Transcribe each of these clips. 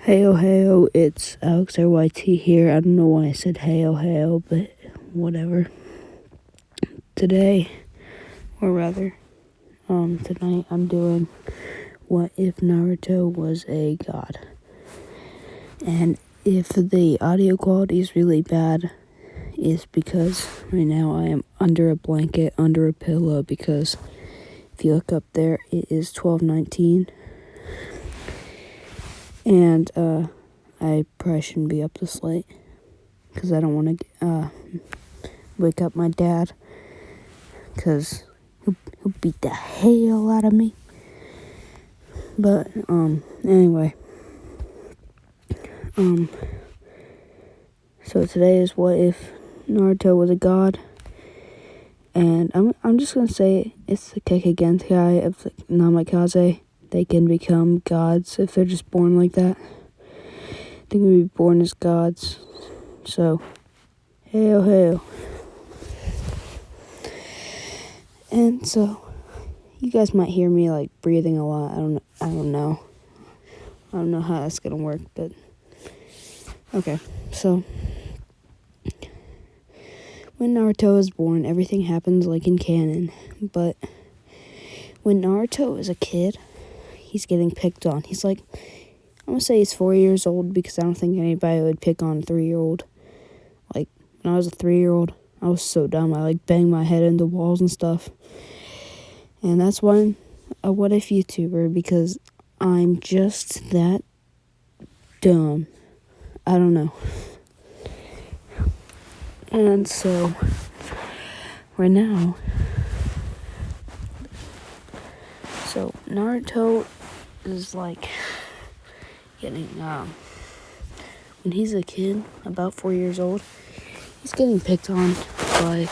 Heyo, heyo, it's Alex RYT here. I don't know why I said heyo, heyo, but whatever. Today, or rather, tonight I'm doing what if Naruto was a god. And if the audio quality is really bad, it's because right now I am under a blanket, under a pillow, because if you look up there, it is 12:19. And, I probably shouldn't be up this late, because I don't want to, wake up my dad, because he'll beat the hell out of me. But, anyway, so today is what if Naruto was a god, and I'm just gonna say it's the Kekkei of the Namikaze. They can become gods if they're just born like that. They can be born as gods. So, hail, hail. And so, you guys might hear me like breathing a lot. I don't know. I don't know how that's gonna work, but okay. So, when Naruto is born, everything happens like in canon. But when Naruto is a kid, he's getting picked on. He's like, I'm gonna say he's 4 years old because I don't think anybody would pick on a 3-year-old. Like, when I was a 3-year-old, I was so dumb. I like banged my head into walls and stuff. And that's why I'm a what if YouTuber, because I'm just that dumb. I don't know. And so, right now, so Naruto is like getting, when he's a kid, about 4 years old, he's getting picked on by,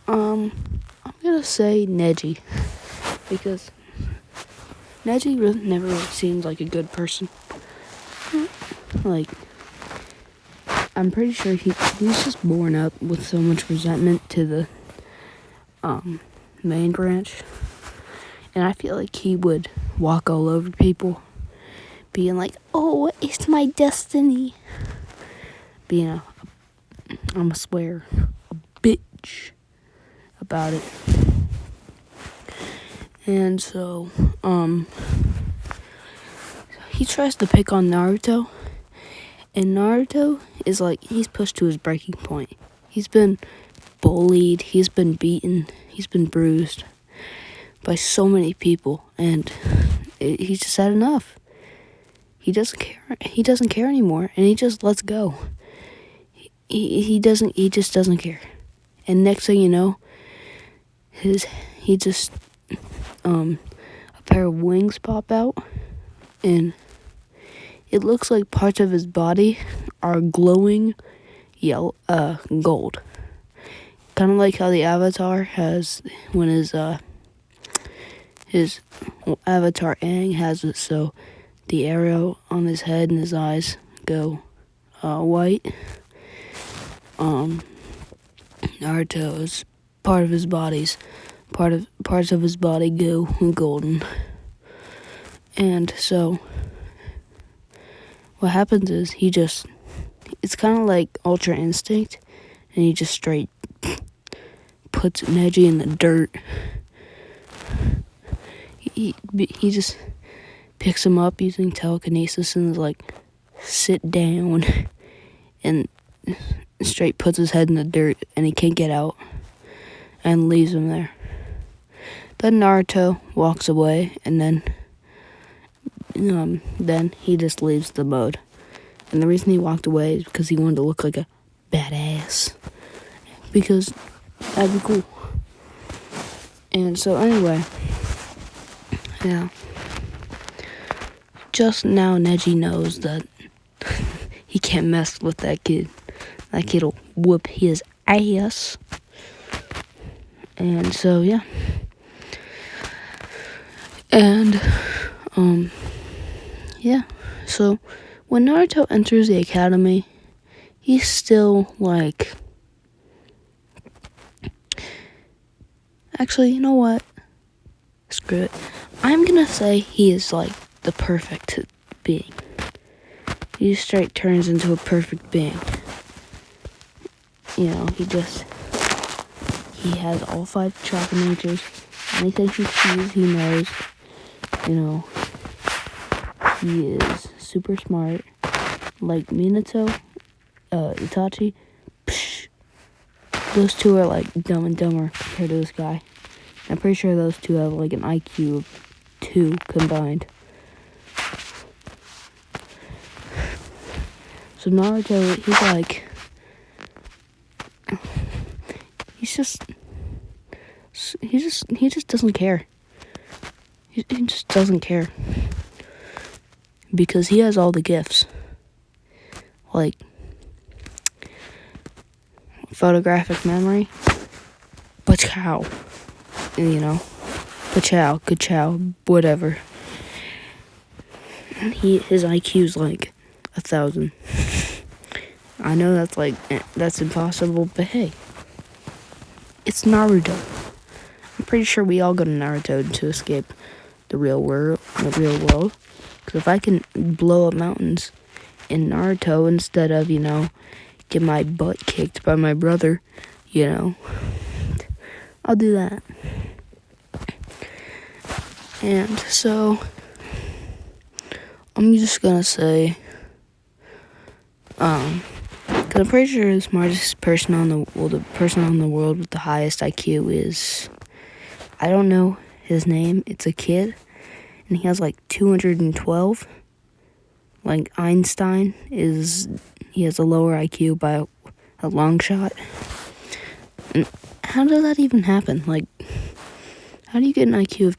I'm gonna say Neji, because Neji never really seems like a good person. Like, I'm pretty sure he was just born up with so much resentment to the, main branch. And I feel like he would walk all over people, being like, oh, it's my destiny. Being I'm gonna swear, a bitch about it. And so, he tries to pick on Naruto. And Naruto is like, he's pushed to his breaking point. He's been bullied, he's been beaten, he's been bruised by so many people, and he's just had enough. He doesn't care anymore, and he just lets go. He just doesn't care. And next thing you know, a pair of wings pop out, and it looks like parts of his body are glowing yellow, gold. Kind of like how the Avatar has, when his Avatar Aang has it, so the arrow on his head and his eyes go white. Naruto's parts of his body go golden. And so what happens is it's kind of like Ultra Instinct, and he just straight puts Neji in the dirt. He just picks him up using telekinesis and is like, sit down, and straight puts his head in the dirt, and he can't get out, and leaves him there. Then Naruto walks away, and then he just leaves the mode. And the reason he walked away is because he wanted to look like a badass, because that'd be cool. And so anyway, yeah, just now Neji knows that he can't mess with that kid. That kid'll whoop his ass. And so, yeah. And, yeah. So, when Naruto enters the academy, he's still like... Actually, you know what? Screw it. I'm gonna say he is like the perfect being. He just straight turns into a perfect being. He has all 5 chakra natures. Anything he sees, he knows. He is super smart. Like Minato, Itachi, psh, those two are like Dumb and Dumber compared to this guy. I'm pretty sure those two have like an IQ of 2 combined. So Naruto, he just doesn't care. He just doesn't care. Because he has all the gifts. Like photographic memory, pachow, kachow, whatever. His IQ's like 1,000. I know that's impossible, but hey, it's Naruto. I'm pretty sure we all go to Naruto to escape the real world. Because if I can blow up mountains in Naruto instead of, get my butt kicked by my brother, I'll do that. And so, I'm just gonna say, because I'm pretty sure the smartest person the person on the world with the highest IQ is, I don't know his name, it's a kid, and he has like 212. Like Einstein he has a lower IQ by a long shot. And how does that even happen? Like, how do you get an IQ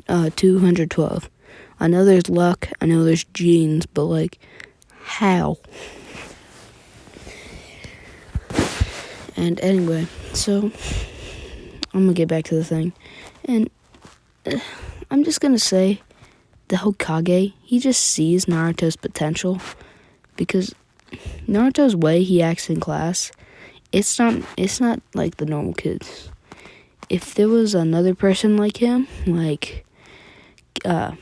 of 212? I know there's luck, I know there's genes, but like, how? And anyway, so I'm gonna get back to the thing, and I'm just gonna say, the Hokage, he just sees Naruto's potential, because Naruto's way he acts in class, it's not like the normal kids. If there was another person like him, like, I'll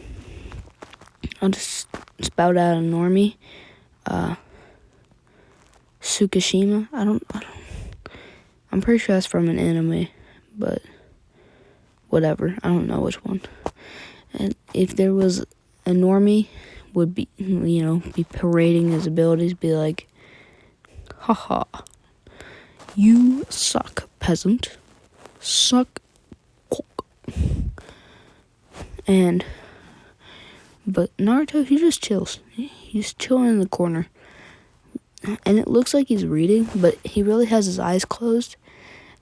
just spout out a normie, Tsukishima, I'm pretty sure that's from an anime, but whatever, I don't know which one. And if there was a normie, would be, be parading his abilities, be like, haha, you suck, peasant, suck cock. But Naruto, he just chills. He's chilling in the corner. And it looks like he's reading, but he really has his eyes closed.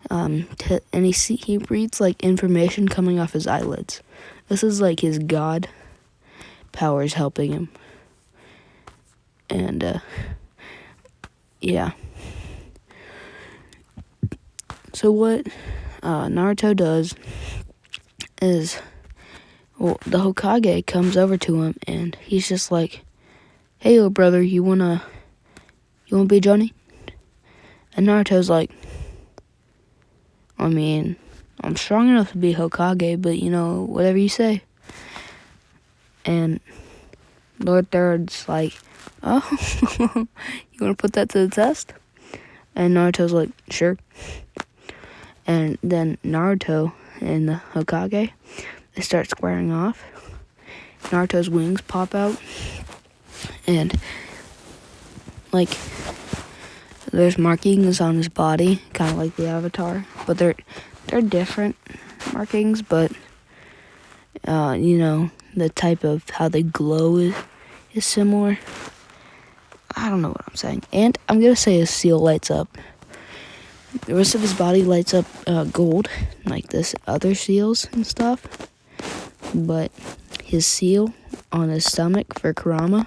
And he reads like information coming off his eyelids. This is like his god powers helping him. And yeah. So what Naruto does is, the Hokage comes over to him and he's just like, "Hey, little brother, you wanna be Johnny?" And Naruto's like, I mean, I'm strong enough to be Hokage, but whatever you say. And Lord Third's like, "Oh, you want to put that to the test?" And Naruto's like, "Sure." And then Naruto and the Hokage, they start squaring off. Naruto's wings pop out, and like, there's markings on his body, kind of like the Avatar, but they're different markings, but the type of how they glow is similar. I don't know what I'm saying. And I'm gonna say his seal lights up. The rest of his body lights up gold, like this other seals and stuff. But his seal on his stomach for Kurama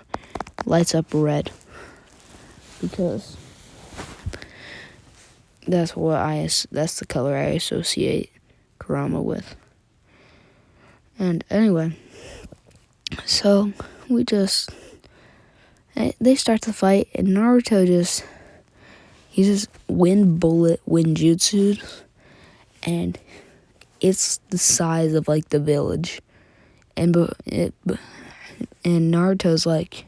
lights up red, because that's the color I associate Kurama with. And anyway, so they start to fight, and Naruto he just wind jutsu, and it's the size of like the village, and And Naruto's like,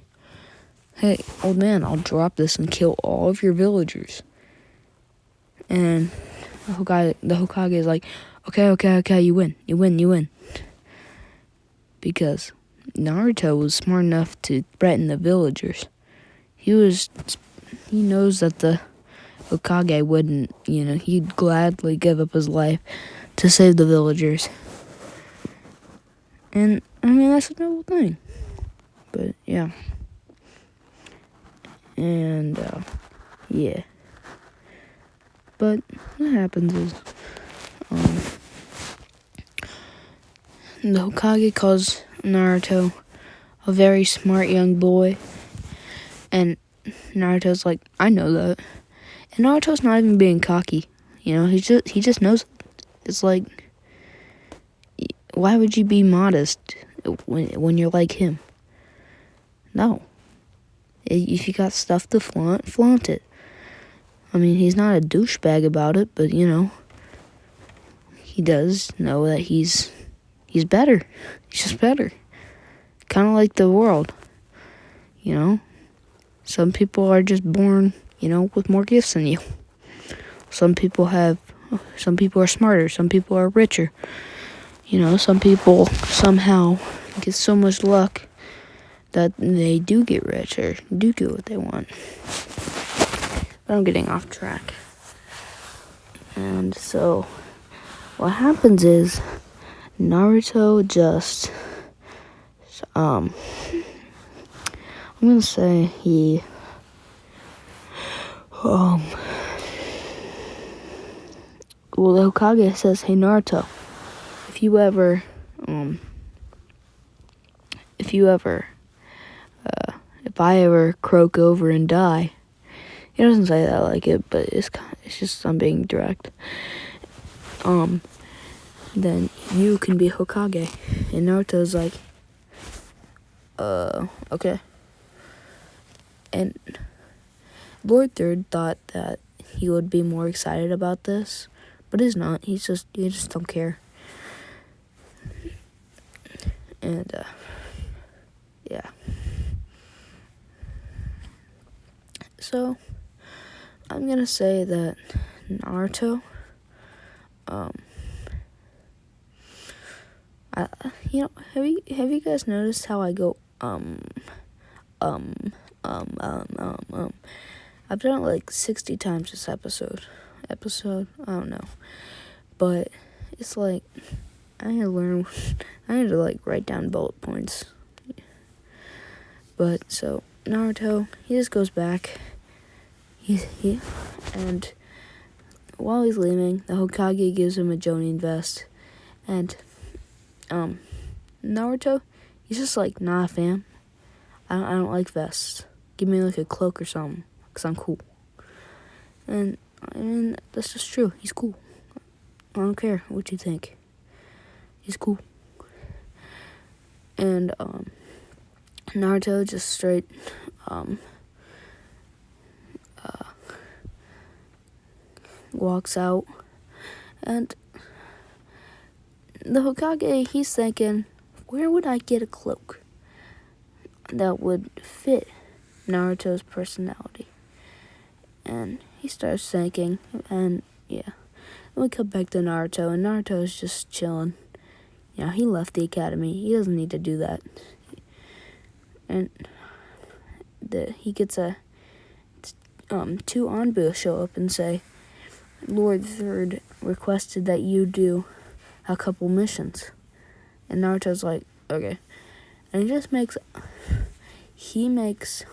hey, old man, I'll drop this and kill all of your villagers. And the Hokage is like, okay, you win. Because Naruto was smart enough to threaten the villagers. He knows that the Hokage wouldn't, he'd gladly give up his life to save the villagers. And, that's a noble thing. But, yeah. And, yeah. But what happens is, the Hokage calls Naruto a very smart young boy. And Naruto's like, I know that. And Naruto's not even being cocky. He just knows. It's like, why would you be modest when you're like him? No. If you got stuff to flaunt it. He's not a douchebag about it, but he does know that he's better. He's just better. Kind of like the world. Some people are just born, with more gifts than you. Some people are smarter. Some people are richer. Some people somehow get so much luck that they do get rich or do get what they want. But I'm getting off track. And so what happens is Naruto just I'm gonna say he well, the Hokage says, hey Naruto, if I ever croak over and die, he doesn't say that like it, but it's just I'm being direct. Then you can be Hokage. And Naruto's like, okay. And Lord Third thought that he would be more excited about this, but he's not. He just don't care. And yeah. So I'm gonna say that Naruto, have you guys noticed how I go I've done it like 60 times this episode, I don't know, but it's like I need to like write down bullet points. But so Naruto, he just goes back. And while he's leaving, the Hokage gives him a Jonin vest, and Naruto, he's just like, nah, fam, I don't like vests. Give me like a cloak or something, 'cause I'm cool. And that's just true. He's cool. I don't care what you think. He's cool. And Naruto just straight walks out, and the Hokage, he's thinking, where would I get a cloak that would fit Naruto's personality? And he starts thinking, and yeah, then we come back to Naruto, and Naruto's just chilling. He left the academy. He doesn't need to do that. And he gets two Anbu show up and say, Lord Third requested that you do a couple missions. And Naruto's like, okay. And he makes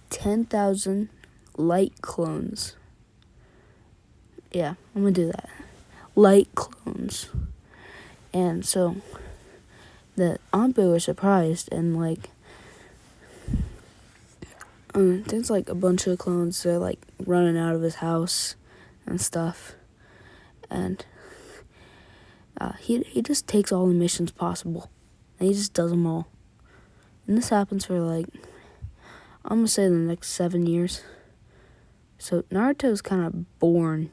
10,000 light clones. Yeah, I'm gonna do that. Light clones. And so the Anbu are surprised, and like there's like a bunch of clones. They're like running out of his house and stuff, and he just takes all the missions possible, and he just does them all. And this happens for like, I'm gonna say the next 7 years. So Naruto's kind of born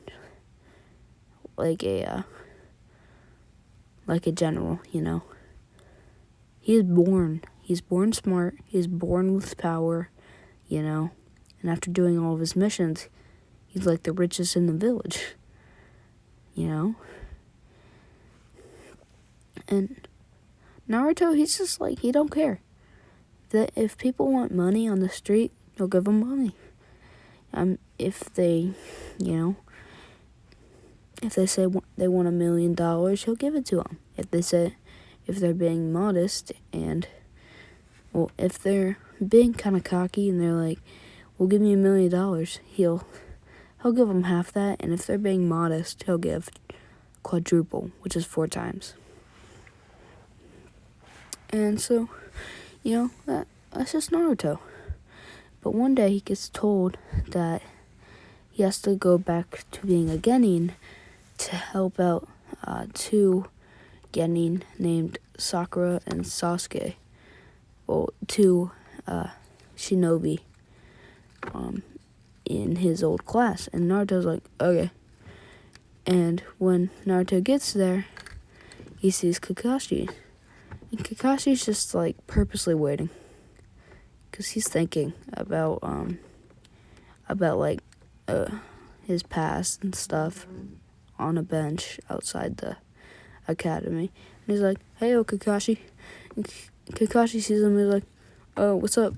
like a general, He is born. He's born smart. He's born with power, And after doing all of his missions, he's like the richest in the village, And Naruto, he's just like, he don't care. That if people want money on the street, he'll give them money. If they, if they say they want $1 million, he'll give it to them. If they're being modest if they're being kind of cocky and they're like, "Well, give me $1 million," he'll give them half that. And if they're being modest, he'll give quadruple, which is 4 times. And so, that's just Naruto. But one day he gets told that he has to go back to being a genin to help out 2 genin named Sakura and Sasuke. Well, 2 shinobi in his old class. And Naruto's like, okay. And when Naruto gets there, he sees Kakashi. And Kakashi's just like purposely waiting. Because he's thinking about his past and stuff on a bench outside the academy. And he's like, "Hey, Kakashi." And Kakashi sees him and he's like, "Oh, what's up?"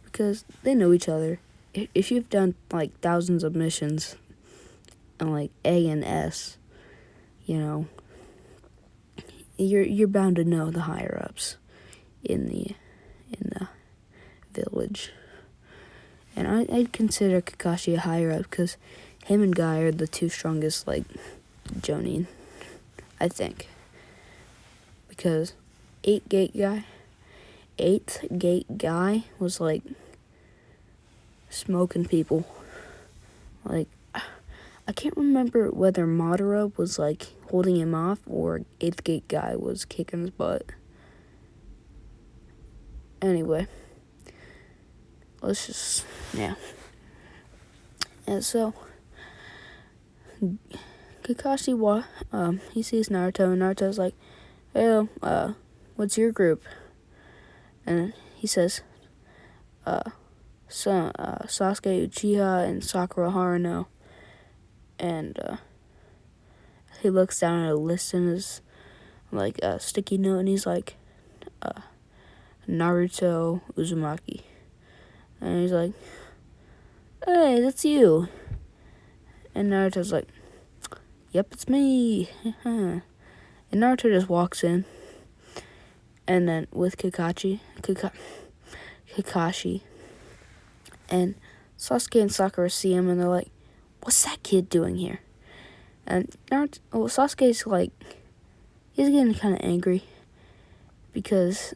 Because they know each other. If you've done like thousands of missions and like A and S, you're bound to know the higher ups in the village. And I'd consider Kakashi a higher up because him and Guy are the 2 strongest Jonin, I think. Because 8th gate guy was like smoking people. Like, I can't remember whether Madara was like holding him off or 8th gate guy was kicking his butt. Anyway, let's just, And so, Kakashi, he sees Naruto, and Naruto's like, "Hey, what's your group?" And he says, Sasuke Uchiha and Sakura Haruno. And he looks down at a list in his sticky note, and he's like, Naruto Uzumaki. And he's like, "Hey, that's you." And Naruto's like, "Yep, it's me." And Naruto just walks in. And then with Kakashi, and Sasuke and Sakura see him, and they're like, "What's that kid doing here?" And Sasuke's like, he's getting kind of angry because,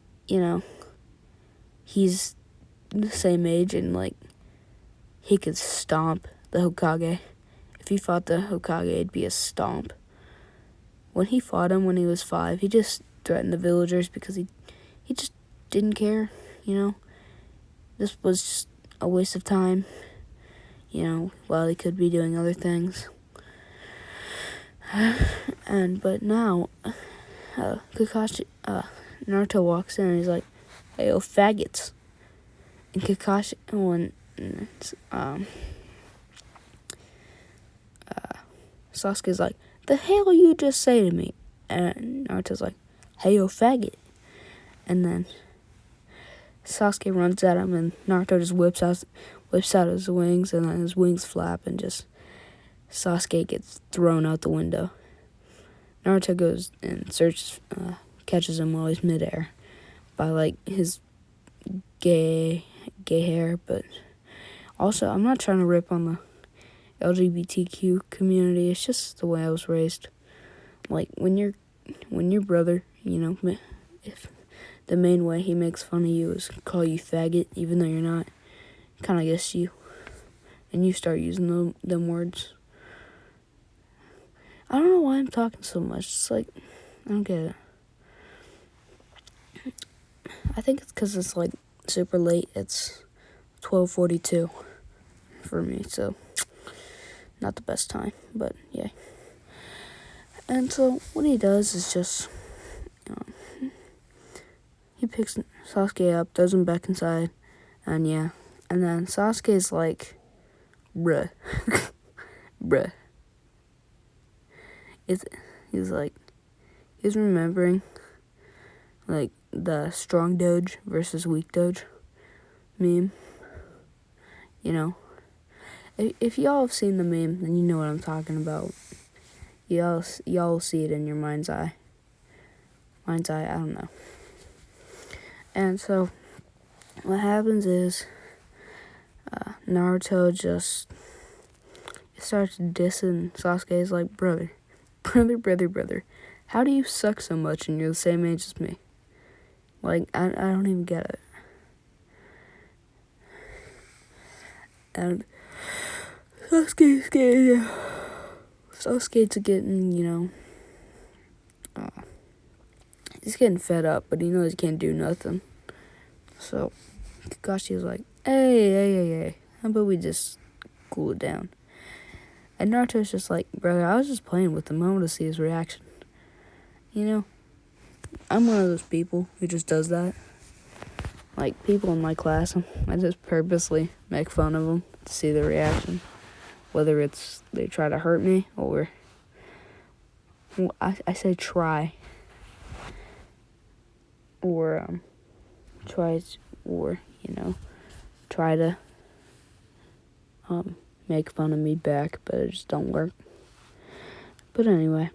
he's the same age and he could stomp the Hokage. If he fought the Hokage, it'd be a stomp. When he fought him when he was 5, he just threatened the villagers because he just didn't care, This was just a waste of time, while he could be doing other things. But now, Naruto walks in and he's like, "Hey, yo, faggots." And Sasuke's like, "The hell you just say to me?" And Naruto's like, "Hey, yo, faggot." And then Sasuke runs at him, and Naruto just whips out his wings, and then his wings flap, and just Sasuke gets thrown out the window. Naruto goes and catches him while he's midair by his gay hair. But also, I'm not trying to rip on the LGBTQ community. It's just the way I was raised. When your brother, if the main way he makes fun of you is call you faggot, even though you're not, kind of gets you, and you start using them words. I don't know why I'm talking so much. It's I don't get it. I think it's because it's super late. It's 12:42 for me, so not the best time, but yeah. And so what he does is just he picks Sasuke up, throws him back inside, and yeah. And then Sasuke's like, bruh. Bruh. He's like, he's remembering, like, the strong doge versus weak doge meme. You know, if y'all have seen the meme, then you know what I'm talking about. Y'all will see it in your mind's eye. Mind's eye, I don't know. And so, what happens is, Naruto just starts dissing Sasuke. Is like, brother, how do you suck so much and you're the same age as me? Like, I don't even get it. And Sasuke's getting, he's getting fed up, but he knows he can't do nothing. So, Kakashi's like, hey, how about we just cool it down? And Naruto's just like, brother, I was just playing with him. I want to see his reaction. You know, I'm one of those people who just does that. Like, people in my class, I just purposely make fun of them to see the reaction. Whether it's they try to hurt me or, well, I say try. Or, try to make fun of me back, but it just don't work. But anyway,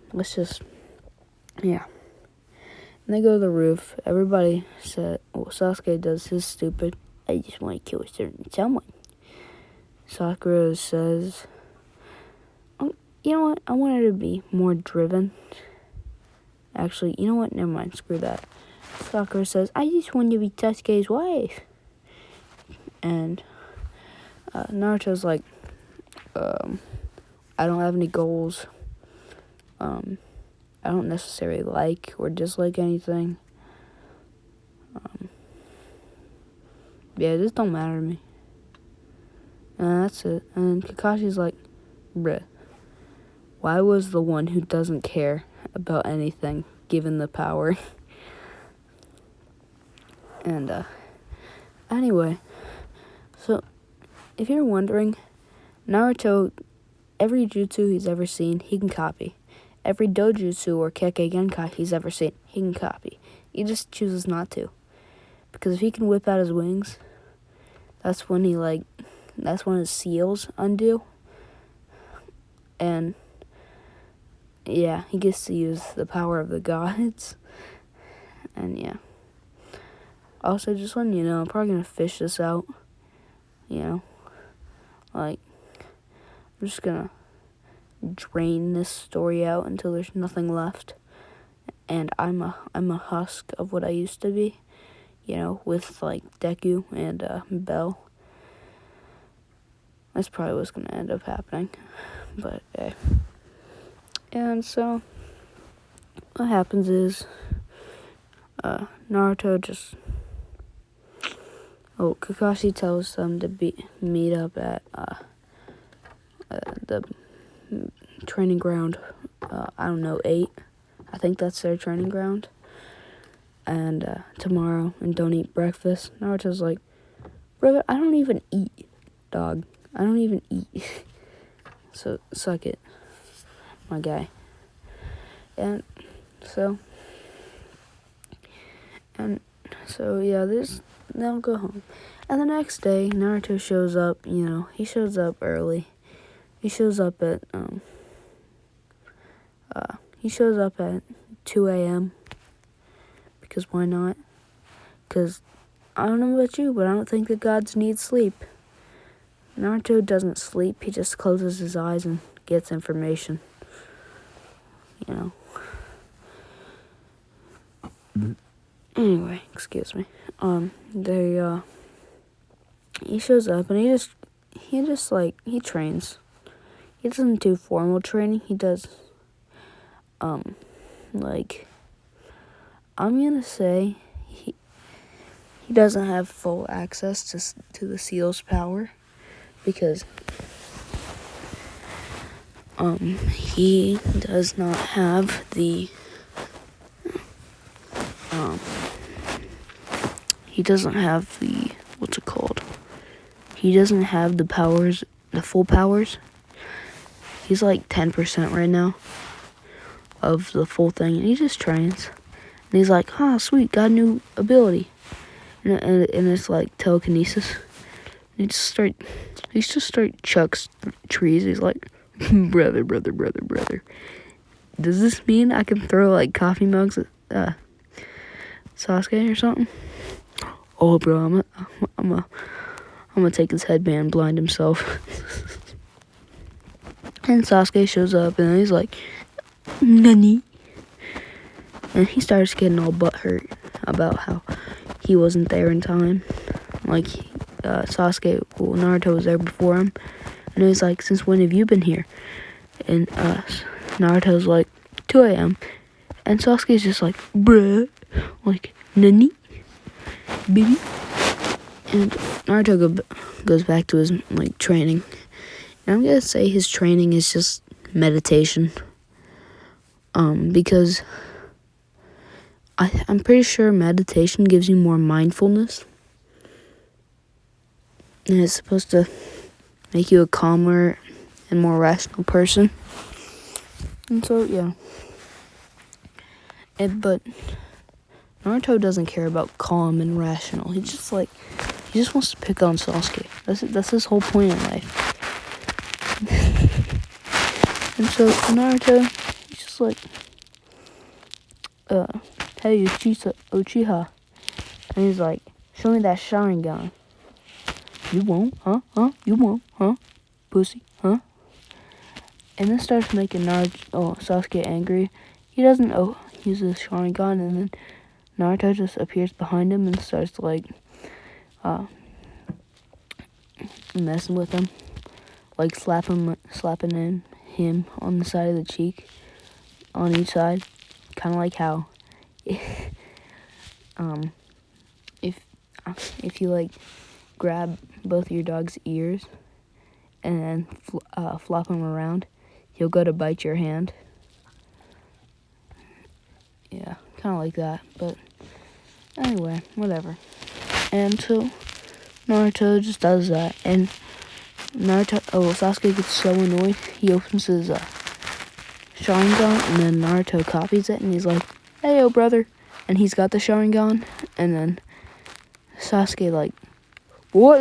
yeah. And they go to the roof. Everybody said, well, Sasuke does his stupid, I just want to kill a certain someone. Sakura says, oh, you know what, I want her to be more driven. Actually, you know what, never mind, screw that. Sakura says, I just want to be Sasuke's wife. And Naruto's like, I don't have any goals. I don't necessarily like or dislike anything. Yeah, it just don't matter to me. And that's it. And Kakashi's like, bruh, why was the one who doesn't care about anything given the power? And, anyway, so, if you're wondering, Naruto, every jutsu he's ever seen, he can copy. Every dojutsu or Kekkei Genkai he's ever seen, he can copy. He just chooses not to. Because if he can whip out his wings, that's when his seals undo. And, yeah, he gets to use the power of the gods. And, yeah. Also, just letting you know, I'm probably going to fish this out. Like, I'm just going to drain this story out until there's nothing left. And I'm a husk of what I used to be. With, like, Deku and Bell. That's probably what's going to end up happening. But, hey. And so, what happens is, Naruto just... Oh, Kakashi tells them to meet up at the training ground, 8. I think that's their training ground. And tomorrow, and don't eat breakfast. Naruto's like, brother, I don't even eat, dog. I don't even eat. So, suck it, my guy. And so, yeah, they'll go home. And the next day, Naruto shows up, he shows up early. He shows up at, 2 a.m. Because why not? Because, I don't know about you, but I don't think the gods need sleep. Naruto doesn't sleep, he just closes his eyes and gets information. Anyway, excuse me. He shows up and he trains. He doesn't do formal training. He does, I'm gonna say he doesn't have full access to the seal's power because, he does not have the, he doesn't have the, what's it called? He doesn't have the powers, the full powers. He's like 10% right now of the full thing, and he just trains. And he's like, sweet, got a new ability. And it's like telekinesis. He just straight chucks trees. He's like, brother. Does this mean I can throw like coffee mugs at Sasuke or something? Oh, bro, I'm gonna take his headband and blind himself. And Sasuke shows up and he's like, Nani? And he starts getting all butthurt about how he wasn't there in time. Like, Naruto was there before him. And he's like, since when have you been here? And Naruto's like, 2 a.m. And Sasuke's just like, bruh. Like, Nani? Baby? And Naruto goes back to his, like, training. And I'm gonna say his training is just meditation. Because I'm pretty sure meditation gives you more mindfulness. And it's supposed to make you a calmer and more rational person. And so, yeah. But Naruto doesn't care about calm and rational. He just wants to pick on Sasuke. That's his whole point in life. And so Naruto, he's just like, hey, Uchiha. And he's like, show me that Sharingan. You won't, huh? You won't, huh? Pussy, huh? And this starts making Sasuke angry. He doesn't use his Sharingan, and then Naruto just appears behind him and starts like messing with him, like slapping him on the side of the cheek, on each side, kind of like how if you like grab both your dog's ears and then flop him around, he'll go to bite your hand. Yeah, kind of like that, but anyway, whatever. And so Naruto just does that, and Sasuke gets so annoyed, he opens his Sharingan, and then Naruto copies it, and he's like, hey, yo, brother, and he's got the Sharingan, and then Sasuke, like, what?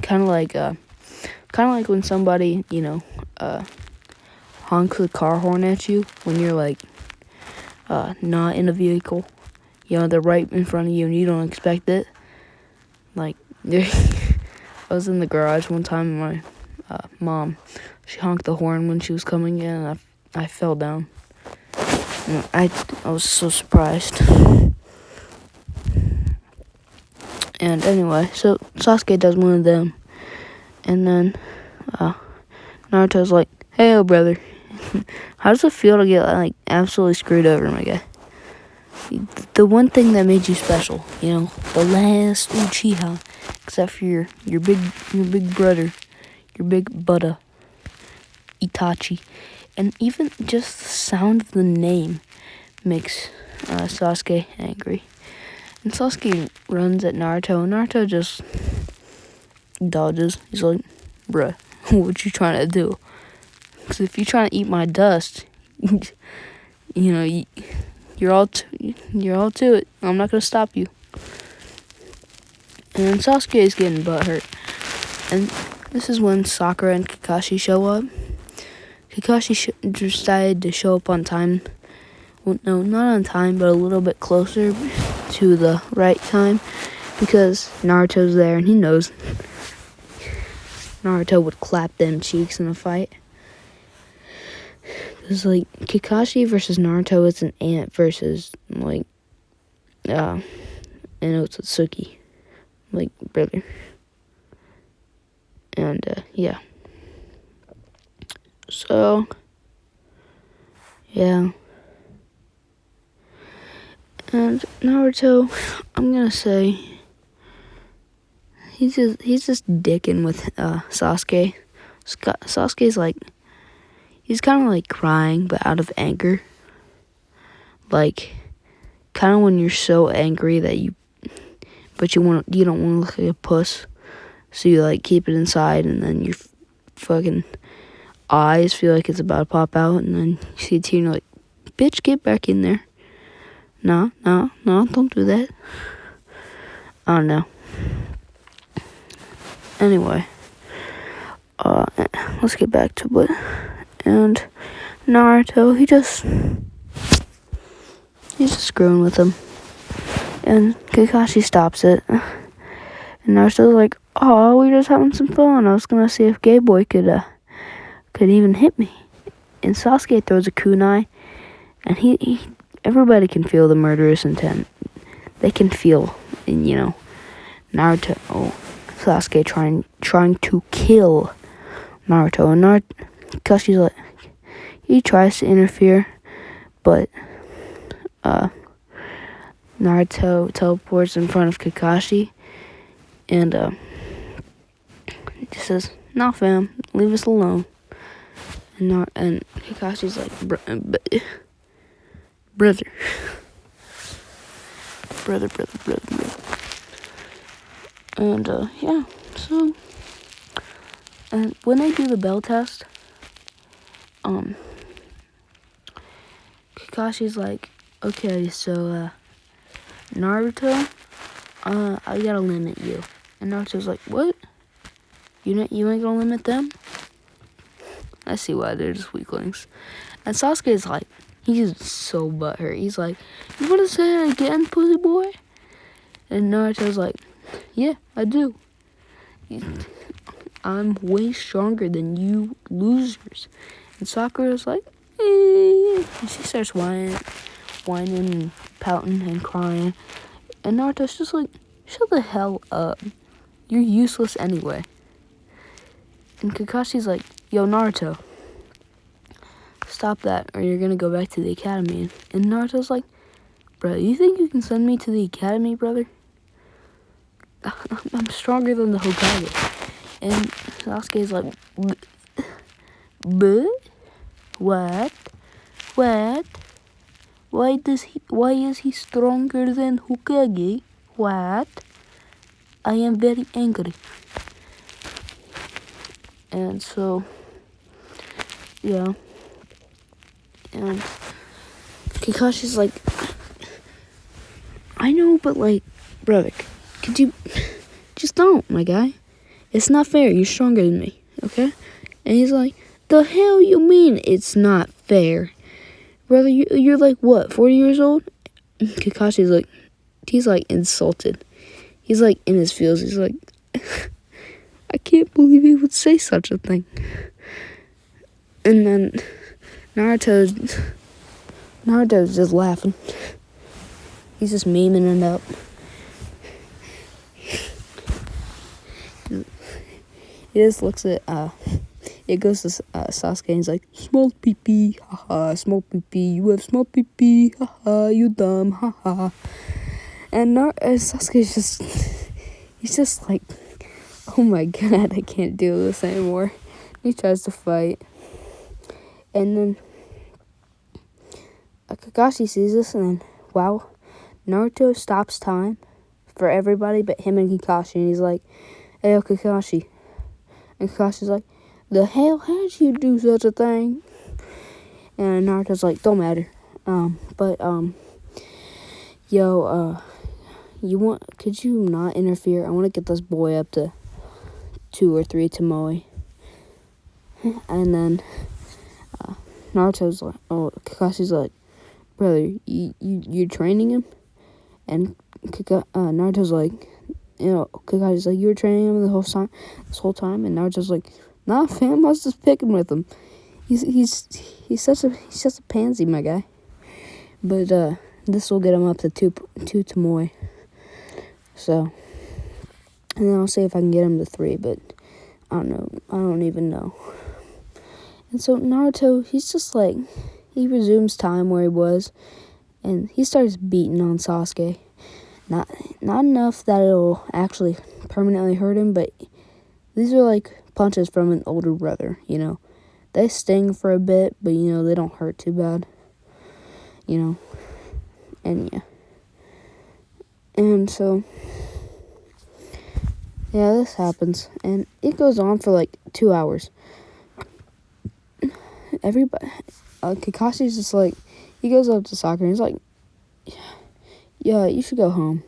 Kind of like when somebody, honks the car horn at you when you're, like, not in a vehicle. They're right in front of you and you don't expect it. Like, I was in the garage one time and my mom, she honked the horn when she was coming in, and I fell down. And I was so surprised. And anyway, so Sasuke does one of them. And then Naruto's like, hey, oh, brother. How does it feel to get, like, absolutely screwed over, my guy? The one thing that made you special, the last Uchiha, except for your big brother, your big Buddha, Itachi. And even just the sound of the name makes Sasuke angry. And Sasuke runs at Naruto, and Naruto just dodges. He's like, bruh, what you trying to do? Because if you're trying to eat my dust, you're all to it. I'm not gonna stop you. And Sasuke is getting butthurt. And this is when Sakura and Kakashi show up. Kakashi decided to show up on time. Well, no, not on time, but a little bit closer to the right time, because Naruto's there and he knows Naruto would clap them cheeks in a fight. It's like Kakashi versus Naruto is an ant versus like Otsutsuki, like brother. And yeah. So yeah. And Naruto, I'm gonna say he's just dicking with Sasuke. Sasuke's like, he's kind of like crying, but out of anger. Like, kind of when you're so angry that you but you don't want to look like a puss, so you like keep it inside, and then your fucking eyes feel like it's about to pop out, and then you see a tear, and you're like, bitch, get back in there. No, don't do that. I don't know. Anyway, let's get back to it. And Naruto, he's just screwing with him. And Kakashi stops it. And Naruto's like, oh, we're just having some fun. I was gonna see if Gay Boy could even hit me. And Sasuke throws a kunai, and everybody can feel the murderous intent. They can feel, and Naruto, Sasuke trying to kill Naruto, and Kakashi's like, he tries to interfere, but Naruto teleports in front of Kakashi, and he just says, "Nah, fam, leave us alone." And Kakashi's like, brother. And yeah, so, and when they do the bell test, Kakashi's like, okay, so Naruto, I gotta limit you. And Naruto's like, what? You ain't gonna limit them? I see why they're just weaklings. And Sasuke's like, he's so butthurt. He's like, you wanna say it again, pussy boy? And Naruto's like, yeah, I do. I'm way stronger than you losers. And Sakura's like, eh. And she starts whining and pouting and crying. And Naruto's just like, shut the hell up. You're useless anyway. And Kakashi's like, yo, Naruto, stop that or you're gonna go back to the academy. And Naruto's like, bro, you think you can send me to the academy, brother? I'm stronger than the Hokage. And Sasuke's like, but? What? Why is he stronger than Hokage? What? I am very angry. And so, yeah. And Kakashi's like, I know, but like, brother, could you just don't, my guy? It's not fair. You're stronger than me, okay? And he's like, the hell you mean it's not fair? Brother, you're like, what, 40 years old? Kakashi's like, he's like insulted. He's like in his feels. He's like, I can't believe he would say such a thing. And then Naruto's just laughing. He's just memeing it up. He just looks at, it goes to Sasuke and he's like, small pee-pee, haha, small pee-pee, you have small pee-pee, haha, you dumb, haha. And Sasuke's just, he's just like, oh my god, I can't do this anymore. He tries to fight. And then Kakashi sees this and then, wow, Naruto stops time for everybody but him and Kakashi. And he's like, hey, Kakashi. And Kakashi's like, the hell, how did you do such a thing? And Naruto's like, don't matter. Could you not interfere? I want to get this boy up to 2 or 3 Tomoe. And then Naruto's like, Kakashi's like, brother, you're training him? And Naruto's like, Kakashi's like, you were training him this whole time? And Naruto's like, nah, fam, I was just picking with him. He's such a pansy, my guy. But this will get him up to 2 Tomoe. So, and then I'll see if I can get him to 3, but I don't know. I don't even know. And so Naruto, he's just like, he resumes time where he was, and he starts beating on Sasuke. Not enough that it'll actually permanently hurt him, but these are like punches from an older brother, They sting for a bit, but, they don't hurt too bad, And, yeah. And so, Yeah, this happens, and it goes on for like 2 hours. Everybody, Kakashi's just like, he goes up to Sakura and he's like, yeah, you should go home.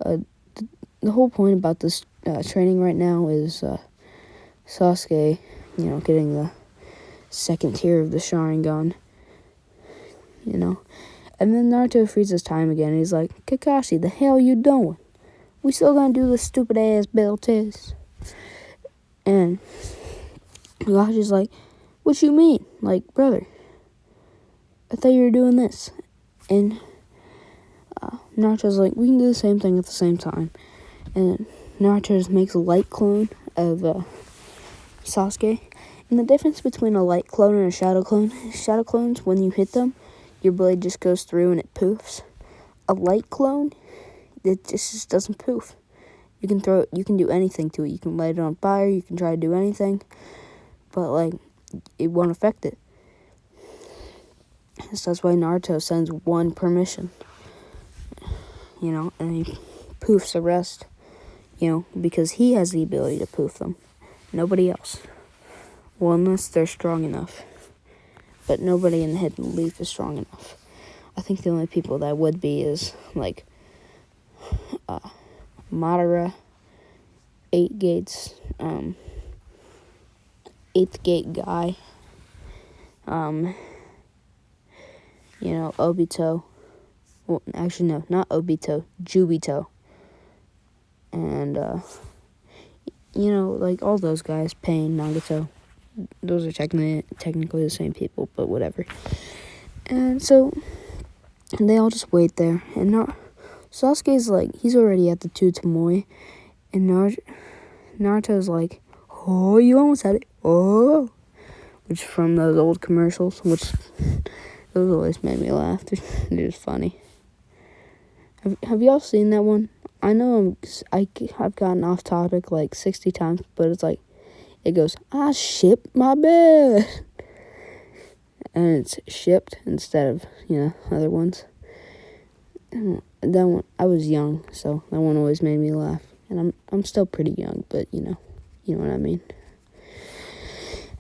The whole point about this training right now is Sasuke, getting the second tier of the Sharingan, And then Naruto freezes time again, and he's like, Kakashi, the hell you doing? We still gonna do this stupid-ass bell test? And Kakashi's like, what you mean? Like, brother, I thought you were doing this. And Naruto's like, we can do the same thing at the same time. And Naruto just makes a light clone of Sasuke. And the difference between a light clone and a shadow clones, when you hit them, your blade just goes through and it poofs. A light clone, it just doesn't poof. You can do anything to it. You can light it on fire, you can try to do anything, but it won't affect it. So that's why Naruto sends one per mission. And he poofs the rest, because he has the ability to poof them. Nobody else. Well, unless they're strong enough. But nobody in the Hidden Leaf is strong enough. I think the only people that would be is, Madara, 8 Gates, 8th Gate guy, Obito. Well, actually, no, not Obito, Jubito. And, all those guys, Pain, Nagato. Those are technically the same people, but whatever. And so, they all just wait there. And Sasuke's he's already at the 2 Tomoe. And Naruto's like, oh, you almost had it. Oh. Which from those old commercials, which those always made me laugh. They're just funny. Have y'all seen that one? I know I've gotten off topic 60 times, but it's it goes, I shipped my bed. And it's shipped instead of, other ones. And that one, I was young, so that one always made me laugh. And I'm still pretty young, but you know what I mean.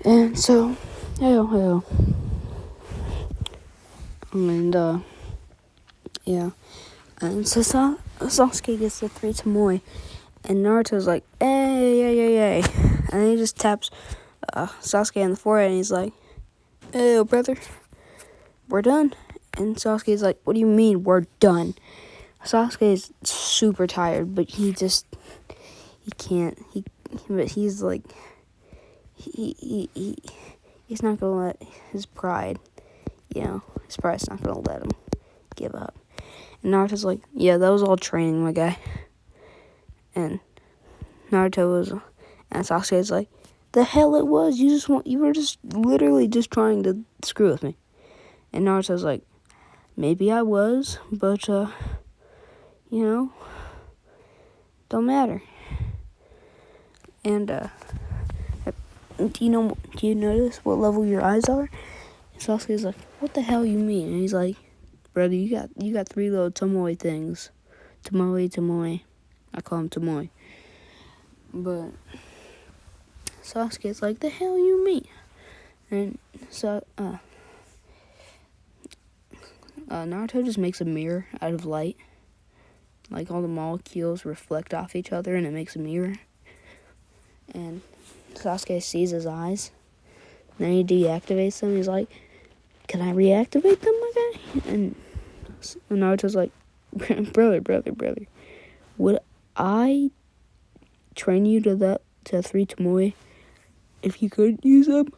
And so, hey. And, yeah. And so Sasuke gets the 3 Tomoe, and Naruto's like, hey. And then he just taps Sasuke on the forehead, and he's like, hey, brother, we're done. And Sasuke's like, what do you mean we're done? Sasuke is super tired, but he can't. He's like, he's not gonna let his pride, his pride's not gonna let him give up. And Naruto's like, yeah, that was all training, my guy. And and Sasuke's like, the hell it was. You were just literally just trying to screw with me. And Naruto's like, maybe I was, but don't matter. And do you notice what level your eyes are? And Sasuke's like, what the hell you mean? And he's like, brother, you got 3 little Tomoe things. Tomoe. I call him Tomoe. But Sasuke's like, the hell you mean? And so Naruto just makes a mirror out of light. All the molecules reflect off each other and it makes a mirror. And Sasuke sees his eyes. And then he deactivates them. He's like, can I reactivate them, my guy? And Naruto's like, brother. Would I train you to 3 Tomoe if you couldn't use them?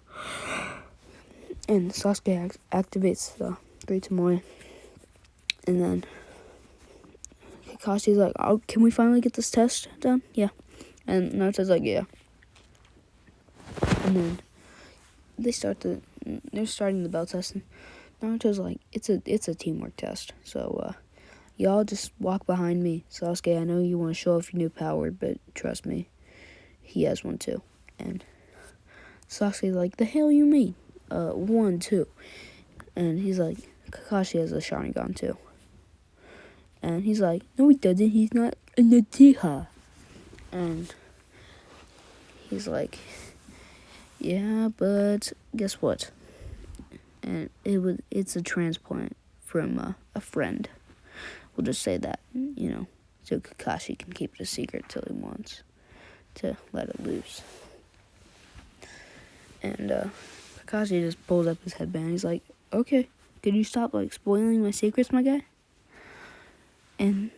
And Sasuke activates the 3 Tomoe. And then Kakashi's like, oh, can we finally get this test done? Yeah. And Naruto's like, yeah. And then they're starting the bell test. And Naruto's like, it's a teamwork test. So, y'all just walk behind me. Sasuke, I know you want to show off your new power, but trust me, he has one too. And Sasuke's like, the hell you mean? 1, 2. And he's like, Kakashi has a Sharingan too. And he's like, no he doesn't, he's not a Uchiha. And he's like, yeah, but guess what? And it's a transplant from a friend. We'll just say that, so Kakashi can keep it a secret till he wants to let it loose. And Kakashi just pulls up his headband. He's like, okay, could you stop spoiling my secrets, my guy? And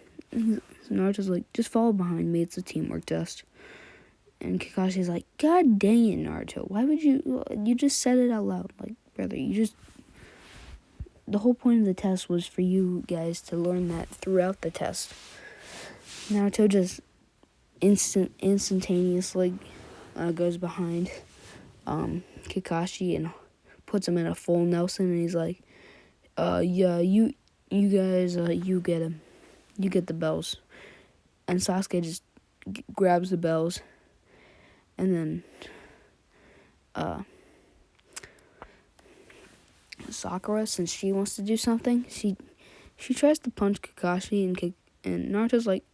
Naruto's like, just follow behind me. It's a teamwork test. And Kakashi's like, God dang it, Naruto. Why would you just said it out loud. Brother, the whole point of the test was for you guys to learn that throughout the test. Naruto just instantaneously goes behind Kakashi and puts him in a full Nelson, and he's like, yeah, you guys, you get him. You get the bells. And Sasuke just grabs the bells, and then Sakura, since she wants to do something, she tries to punch Kakashi, and Naruto's like,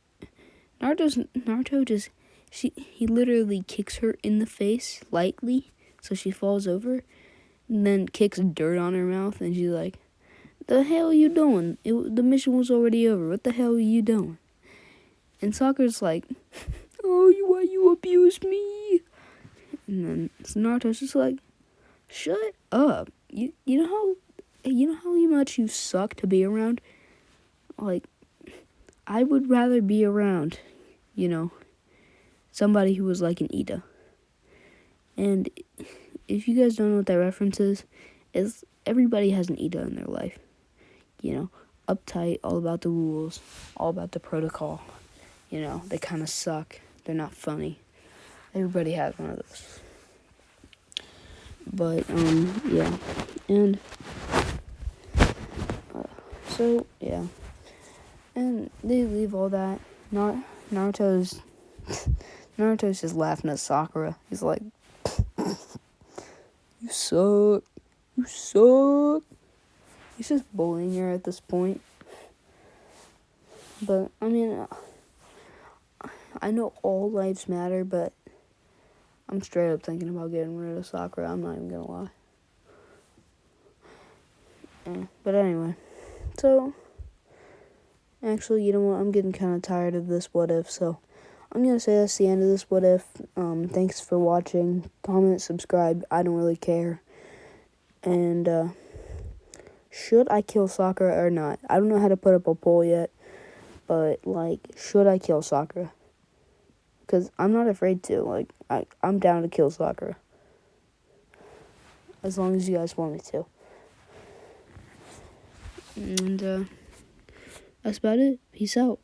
he literally kicks her in the face lightly, so she falls over, and then kicks dirt on her mouth, and she's like, the hell are you doing? The mission was already over. What the hell are you doing? And Sakura's like, oh, why you abuse me? And then Naruto's just like, shut up. You know how much you suck to be around? I would rather be around, somebody who was like an Ida. And if you guys don't know what that reference is everybody has an Ida in their life. Uptight, all about the rules, all about the protocol. They kind of suck. They're not funny. Everybody has one of those. But, yeah. And, so, yeah. And they leave all that. Naruto's just laughing at Sakura. He's like, you suck. You suck. He's just bullying her at this point. But, I know all lives matter, but I'm straight up thinking about getting rid of Sakura. I'm not even gonna lie. But anyway, so, actually, you know what? I'm getting kind of tired of this what if, so I'm gonna say that's the end of this what if. Thanks for watching. Comment, subscribe. I don't really care. And, should I kill Sakura or not? I don't know how to put up a poll yet, but, should I kill Sakura? Because I'm not afraid to. I'm down to kill Sakura. As long as you guys want me to. And, that's about it. Peace out.